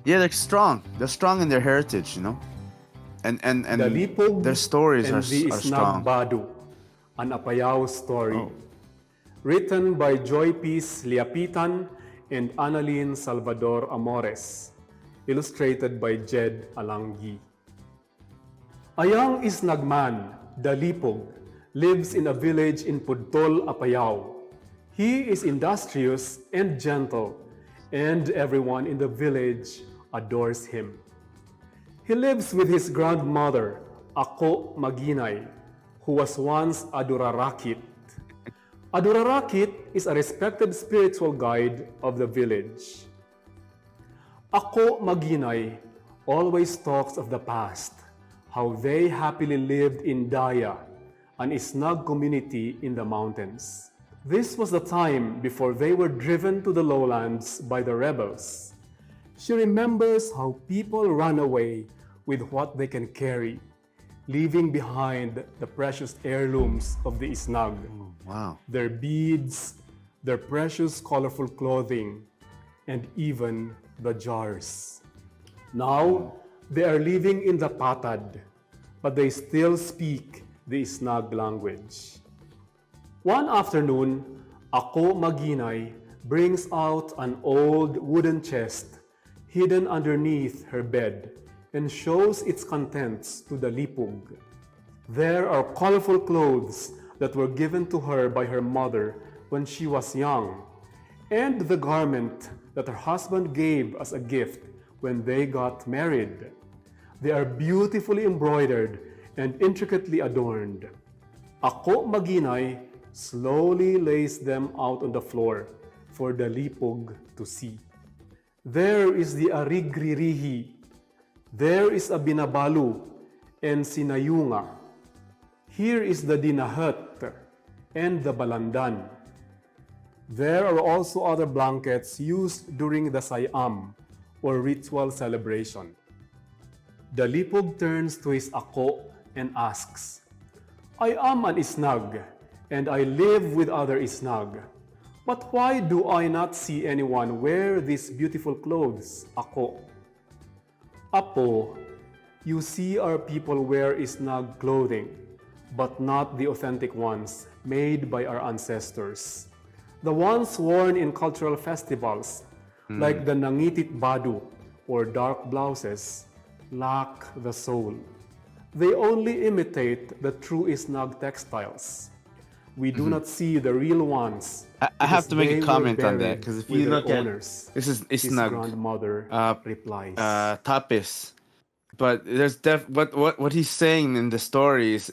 Yeah, they're strong. They're strong in their heritage, you know, and their Dalupig stories and the are Isnag strong. Badu, an Apayao story, Oh, written by Joy Peace Liapitan and Annalyn Salvador Amores, illustrated by Jed Alanggi. A young Isnag man, Dalipog, lives in a village in Pudtol, Apayao. He is industrious and gentle, and everyone in the village adores him. He lives with his grandmother, Ako Maginay, who was once a Durarakit. A Durarakit is a respected spiritual guide of the village. Ako Maginay always talks of the past, how they happily lived in Daya, an Isnag community in the mountains. This was the time before they were driven to the lowlands by the rebels. She remembers how people run away with what they can carry, leaving behind the precious heirlooms of the Isnag, wow. their beads, their precious colorful clothing, and even the jars. Now, they are living in the Patad, but they still speak the Isnag language. One afternoon, Ako Maginay brings out an old wooden chest hidden underneath her bed and shows its contents to the Lipug. There are colorful clothes that were given to her by her mother when she was young, and the garment that her husband gave as a gift when they got married. They are beautifully embroidered and intricately adorned. Ako Maginay slowly lays them out on the floor for the Lipog to see. There is the Arigririhi, there is a Binabalu and Sinayunga. Here is the Dinahat and the Balandan. There are also other blankets used during the Sayam or ritual celebration. The Lipog turns to his Ako and asks, I am an Isnag, and I live with other Isnag. But why do I not see anyone wear these beautiful clothes, Ako? Apo, you see our people wear Isnag clothing, but not the authentic ones made by our ancestors. The ones worn in cultural festivals, like the Nangitit Badu or dark blouses, lack the soul. They only imitate the true Isnag textiles. We do not see the real ones. I have to make they a were comment on that buried because if with you their look at owners. this is His Isnag grandmother replies. Tapis, but there's what he's saying in the story is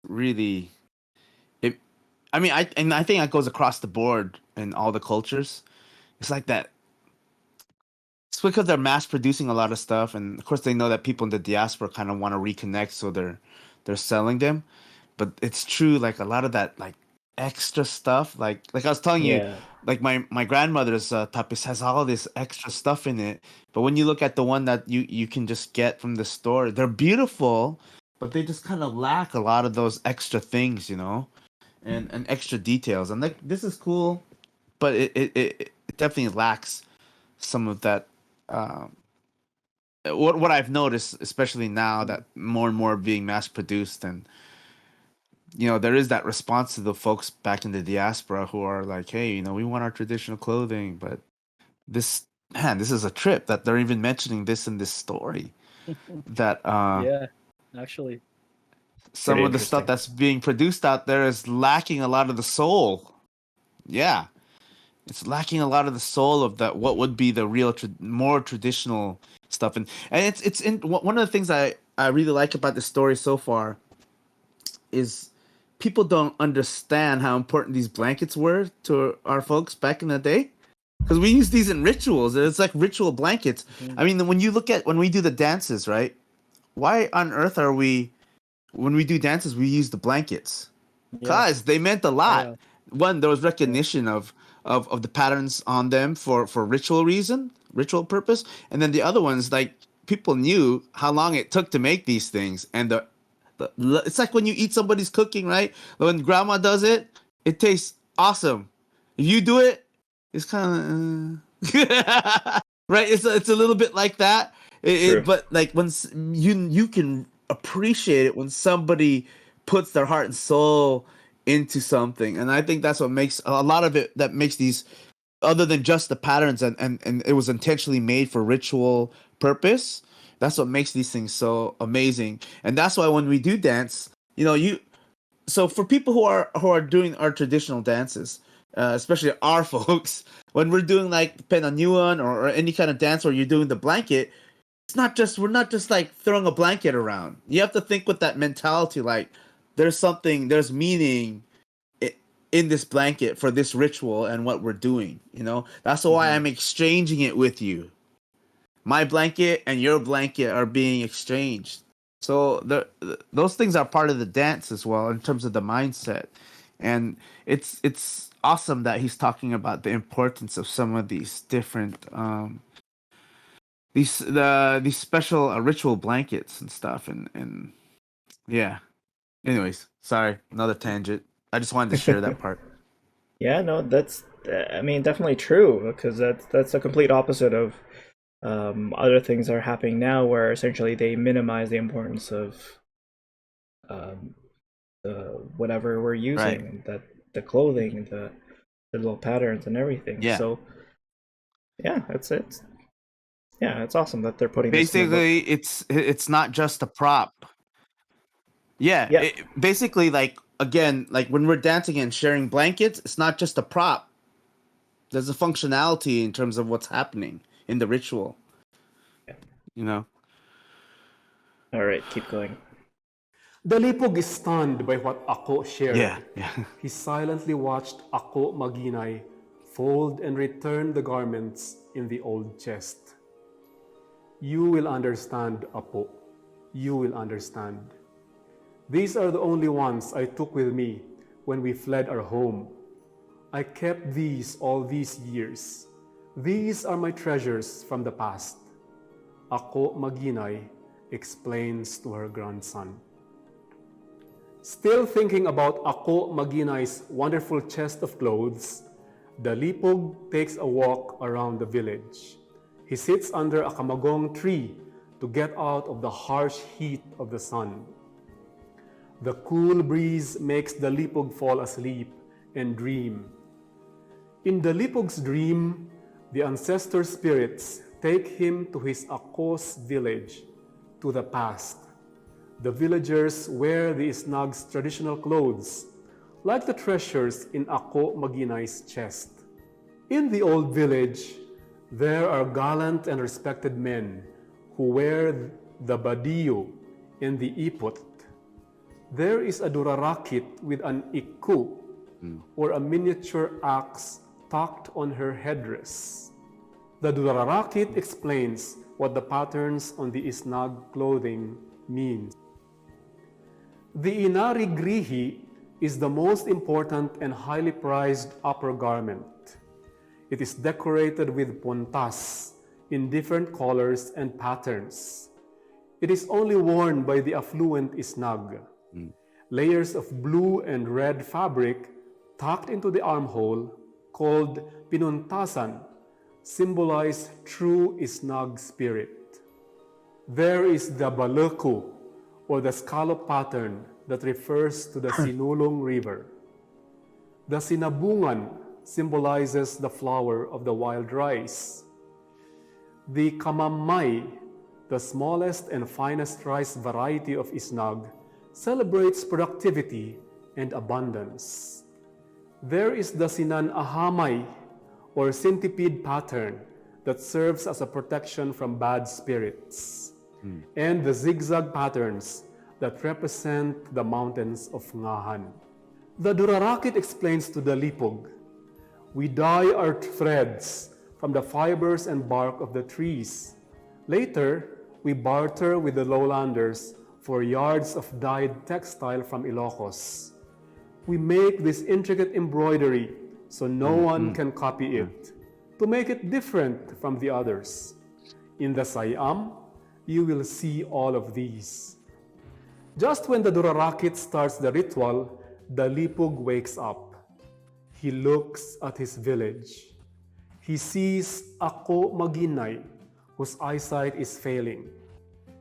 really it. I mean, I think that goes across the board in all the cultures. It's like that. It's because they're mass producing a lot of stuff, and of course they know that people in the diaspora kind of want to reconnect, so they're selling them. But it's true, like a lot of that like extra stuff, like I was telling you, Yeah. like my grandmother's tapis has all this extra stuff in it. But when you look at the one that you can just get from the store, they're beautiful, but they just kind of lack a lot of those extra things, you know, and extra details. And like this is cool, but it definitely lacks some of that. Um, what I've noticed, especially now that more and more are being mass produced, and you know, there is that response to the folks back in the diaspora who are like, hey, you know, we want our traditional clothing, but this man, this is a trip that they're even mentioning this in this story. That Yeah, actually. some Very of the stuff interesting. that's being produced out there is lacking a lot of the soul. Yeah, it's lacking a lot of the soul of that. What would be the real, more traditional stuff, and it's in one of the things I really like about the story so far is people don't understand how important these blankets were to our folks back in the day because we use these in rituals. It's like ritual blankets. Mhm. I mean, when you look at when we do the dances, right? Why on earth are we when we do dances we use the blankets? Yeah. Cause they meant a lot. Yeah. One, there was Yeah. recognition of the patterns on them for ritual purpose, and then the other ones, like people knew how long it took to make these things, and it's like when you eat somebody's cooking, right? When grandma does it, it tastes awesome. If you do it, it's kind of right? It's a little bit like that. True. But like when you can appreciate it when somebody puts their heart and soul into something, and I think that's what makes a lot of it, that makes these, other than just the patterns, and it was intentionally made for ritual purpose. That's what makes these things so amazing, and that's why when we do dance, you so for people who are doing our traditional dances, especially our folks, when we're doing like penanyuan or any kind of dance where you're doing the blanket, we're not just like throwing a blanket around. You have to think with that mentality, like there's meaning in this blanket for this ritual and what we're doing. That's why I'm exchanging it with you. My blanket and your blanket are being exchanged. So those things are part of the dance as well in terms of the mindset, and it's awesome that he's talking about the importance of some of these different these special ritual blankets and stuff, and yeah. Anyways, sorry, another tangent. I just wanted to share that part. Yeah, no, that's I mean definitely true, because that's a complete opposite of other things that are happening now, where essentially they minimize the importance of um, whatever we're using, Right. the clothing, the little patterns and everything. Yeah. So yeah, it's awesome that they're putting this in the book. Basically, it's not just a prop. Yeah, Yeah, basically, like, again, like when we're dancing and sharing blankets, it's not just a prop. There's a functionality in terms of what's happening in the ritual. You know. all right, keep going. Dalupig is stunned by what Ako shared. Yeah. He silently watched Ako Maginay fold and return the garments in the old chest. You will understand, Apo. You will understand. These are the only ones I took with me when we fled our home. I kept these all these years. These are my treasures from the past. Ako Maginay explains to her grandson. Still thinking about Ako Maginay's wonderful chest of clothes, Dalupig takes a walk around the village. He sits under a kamagong tree to get out of the harsh heat of the sun. The cool breeze makes Dalupig fall asleep and dream. In Dalupig's dream, the ancestor spirits take him to his Ako's village, to the past. The villagers wear the Isnag's traditional clothes, like the treasures in Ako Maginay's chest. In the old village, there are gallant and respected men who wear the Badu and the ipot. There is a durarakit with an iku, or a miniature axe tucked on her headdress. The durarakit explains what the patterns on the Isnag clothing mean. The inari grihi is the most important and highly prized upper garment. It is decorated with puntas in different colors and patterns. It is only worn by the affluent Isnag. Layers of blue and red fabric tucked into the armhole, called pinuntasan, symbolize true Isnag spirit. There is the balaku, or the scallop pattern that refers to the Sinulong River. The sinabungan symbolizes the flower of the wild rice. The kamamay, the smallest and finest rice variety of Isnag, celebrates productivity and abundance. There is the sinan-ahamay, or centipede pattern, that serves as a protection from bad spirits, and the zigzag patterns that represent the mountains of Ngahan. The Durarakit explains to Dalupig, we dye our threads from the fibers and bark of the trees. Later, we barter with the lowlanders for yards of dyed textile from Ilocos. We make this intricate embroidery so no one can copy it, to make it different from the others. In the Sayam, you will see all of these. Just when the Durarakit starts the ritual, Dalupig wakes up. He looks at his village. He sees Ako Maginay, whose eyesight is failing.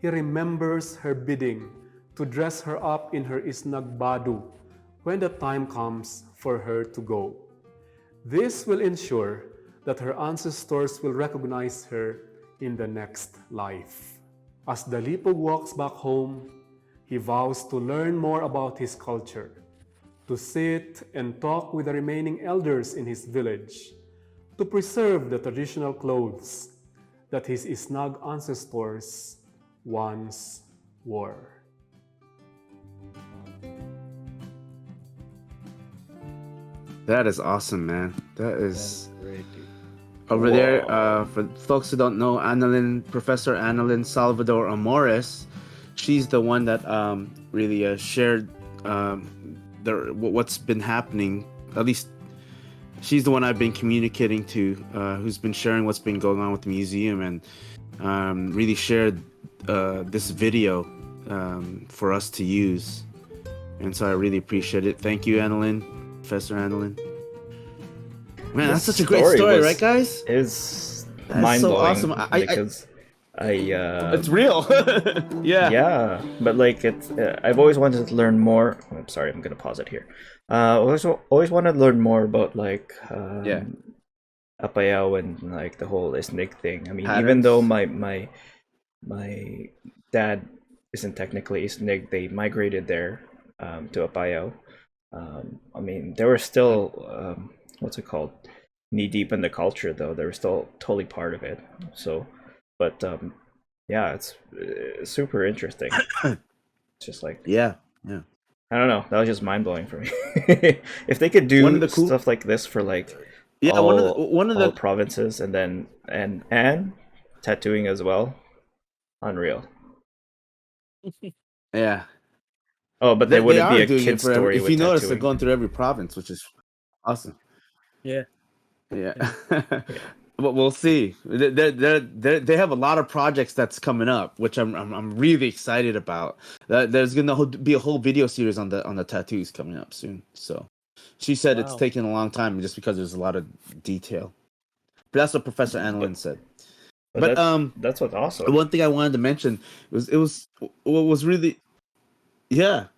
He remembers her bidding to dress her up in her Isnag Badu when the time comes for her to go. This will ensure that her ancestors will recognize her in the next life. As Dalupig walks back home, he vows to learn more about his culture, to sit and talk with the remaining elders in his village, to preserve the traditional clothes that his Isnag ancestors once wore. That is awesome, man. That is Great, dude. over there. For folks who don't know, Professor Annalyn Salvador Amores, she's the one that really shared what's been happening. At least she's the one I've been communicating to, who's been sharing what's been going on with the museum, and really shared this video for us to use. And so I really appreciate it. Thank you, Annalyn, Professor Annalyn. Man, that's such a great story, right, guys? Is That's mind so blowing awesome. because It's real. Yeah. yeah, but like it's I've always wanted to learn more. I'm sorry, I'm gonna pause it here. Always wanted to learn more about like Yeah. Apayao and like the whole Isnag thing. I mean, even Patterns. though my dad isn't technically Isnag, they migrated there to Apayao. I mean, they were still what's it called, knee deep in the culture though. They were still totally part of it. So, but yeah, it's super interesting. It's just like Yeah. Yeah. I don't know. That was just mind blowing for me. If they could One do of the cool- stuff like this for like Yeah. all, one of all the provinces and then and tattooing as well, unreal. yeah. Oh, but there They wouldn't be are a doing it kid's for every, story if with you notice, they're tattooing. going through every province, which is awesome. Yeah. Yeah. But we'll see. They have a lot of projects that's coming up, which I'm really excited about. There's gonna be a whole video series on the tattoos coming up soon. So she said it's Wow. taking a long time just because there's a lot of detail. But that's what Professor Annalyn said. But that's what's awesome. one thing I wanted to mention was what was really, yeah.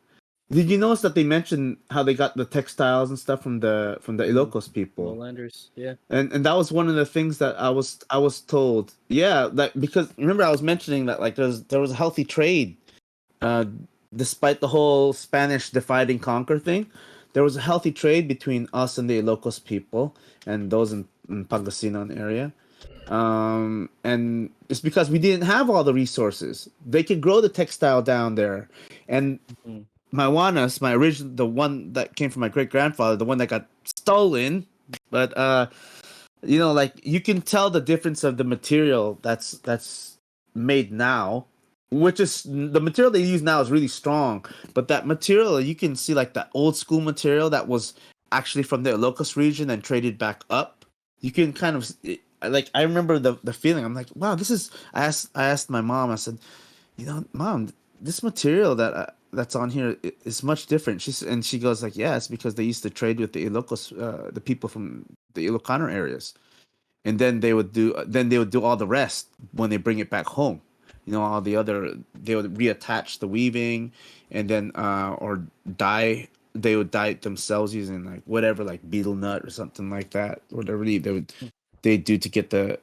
Did you notice that they mentioned how they got the textiles and stuff from the Ilocos people? Lowlanders. Yeah. And that was one of the things that I was told. Yeah, that because remember I was mentioning that like there was a healthy trade, despite the whole Spanish divide and conquer thing. There was a healthy trade between us and the Ilocos people and those in Pangasinan area. And it's because we didn't have all the resources. They could grow the textile down there, and my Juanas, the one that came from my great grandfather, the one that got stolen. But like you can tell the difference of the material that's made now, which is the material they use now is really strong. But that material you can see like that old school material that was actually from the Ilocos region and traded back up. You can kind of like I remember the feeling. I'm like, wow, this is. I asked my mom. I said, Mom, this material that's on here is much different. She goes like, yeah, it's because they used to trade with the Ilocos, the people from the Ilocano areas, and then they would do all the rest when they bring it back home. All the other they would reattach the weaving, and then or dye. They would dye it themselves using like whatever, like betel nut or something like that, whatever they do to get the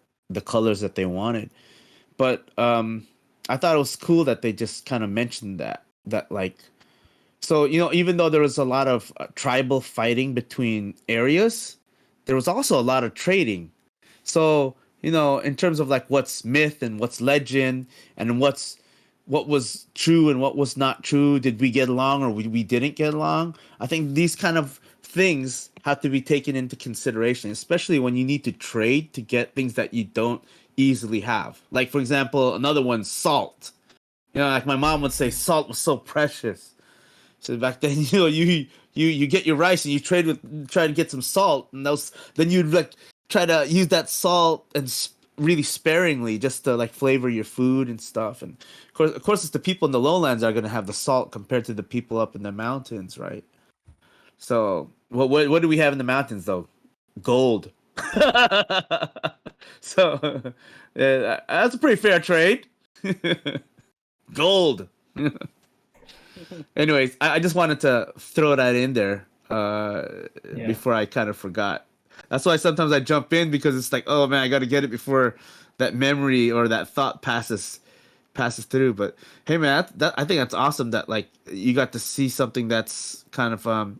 colors that they wanted. But I thought it was cool that they just kind of mentioned that like, so even though there was a lot of tribal fighting between areas, there was also a lot of trading. So in terms of like what's myth and what's legend and what was true and what was not true, did we get along or we didn't get along? I think these kind of things have to be taken into consideration, especially when you need to trade to get things that you don't easily have. Like, for example, another one, salt. Like my mom would say, salt was so precious. So back then, you get your rice and you try to get some salt, and then you'd like try to use that salt and really sparingly just to like flavor your food and stuff. And of course, it's the people in the lowlands that are going to have the salt compared to the people up in the mountains, right? So what do we have in the mountains though? Gold. So yeah, that's a pretty fair trade. Gold. Anyways, I just wanted to throw that in there Yeah. before I kind of forgot. That's why sometimes I jump in because it's like, oh man, I got to get it before that memory or that thought passes through. But hey, man, that I think that's awesome that like you got to see something that's kind of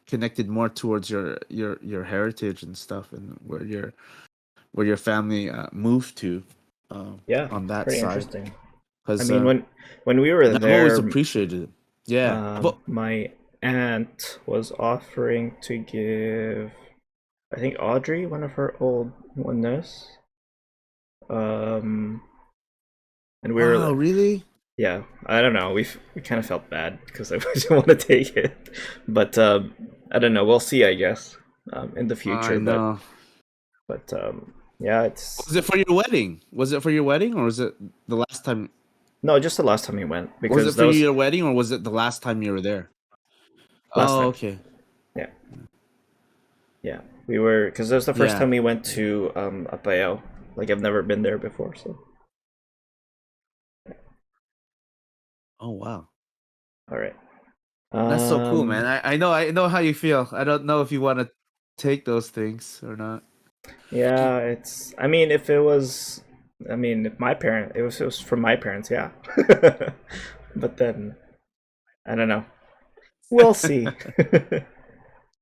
connected more towards your heritage and stuff, and where your family moved to Yeah, on that pretty side. interesting. I Because mean, when we were I've always there, appreciated it. Yeah. But my aunt was offering to give, I think Audrey, one of her old oneness. And we wow, were, really? yeah, I don't know. We kind of felt bad because I didn't want to take it, but I don't know. We'll see, I guess, in the I future. know. But yeah, it's Was it for your wedding? Was it for your wedding, or was it the last time? no, just the last time we went Was it because for that was your wedding, or was it the last time you were there? last Oh, time. okay. Yeah, yeah, we were because that was the first Yeah. time we went to Apayao. Like I've never been there before, so Oh, wow. all right. That's so cool, man. Um, I know how you feel. I don't know if you want to take those things or not. yeah, it's. I mean, if it was, I mean, if my parent, it was from my parents, yeah. But then I don't know. We'll see.